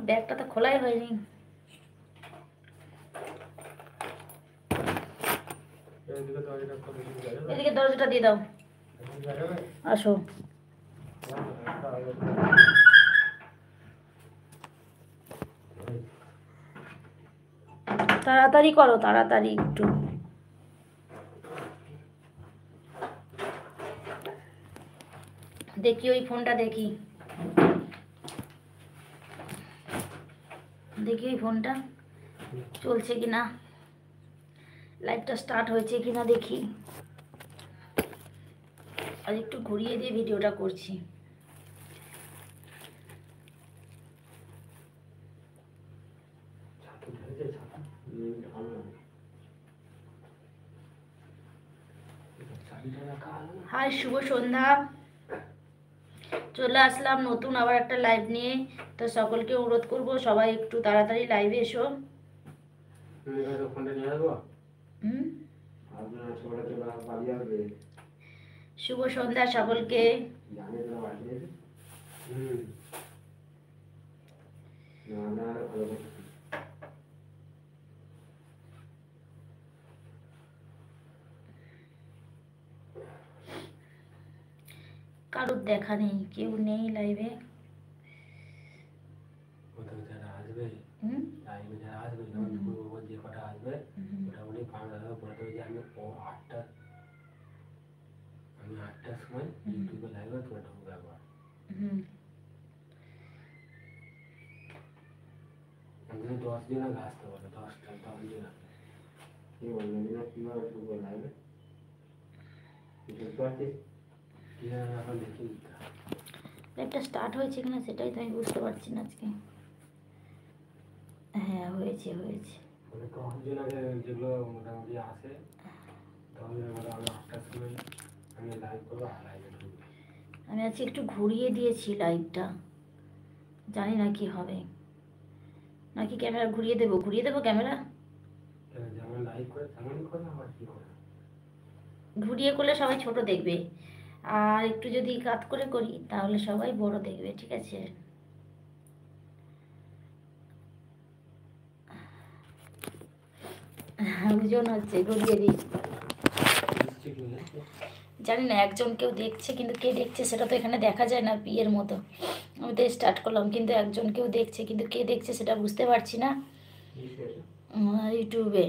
ব্যাগটা তো খোলাই হয়নি। এদিকে দরজাটা দিয়ে দাও, আসো। তাড়াতাড়ি করো, তাড়াতাড়ি একটু। দেখি ওই ফোনটা, দেখি দেখি ওই ফোনটা চলছে কিনা, লাইভটা স্টার্ট হয়েছে কিনা দেখি। আর একটু ঘুরিয়ে দিয়ে ভিডিওটা করছি। হাই, শুভ সন্ধ্যা। চলে আসলাম নতুন আবার একটা লাইভ নিয়ে। তো সকলকে অনুরোধ করব সবাই একটু তাড়াতাড়ি লাইভে এসো। শুভ সন্ধ্যা সকলকে। কারোর দেখা নেই, কেউ নেই লাইভে। লাইভটা স্টার্ট হয়েছে কিনা সেটাই তো আমি বুঝতে পারছি না আজকে। হ্যাঁ, হয়েছে হয়েছে। যেগুলো মোটামুটি আছে আমি আজকে একটু ঘুরিয়ে দিয়েছি লাইভটা, জানি না কি হবে। নাকি ক্যামেরা ঘুরিয়ে দেবো? ঘুরিয়ে দেবো ক্যামেরা, ঘুরিয়ে করলে সবাই ছোট দেখবে, আর একটু যদি কাত করে করি তাহলে সবাই বড় দেখবে, ঠিক আছে? ওজন হচ্ছে, ঘুরিয়ে দিই। জানি না একজন কেউ দেখছে, কিন্তু কে দেখছে সেটা তো এখানে দেখা যায় না, বিয়ের মতো। আমি তো স্টার্ট করলাম, কিন্তু একজন কেউ দেখছে, কিন্তু কে দেখছে সেটা বুঝতে পারছি না ইউটিউবে।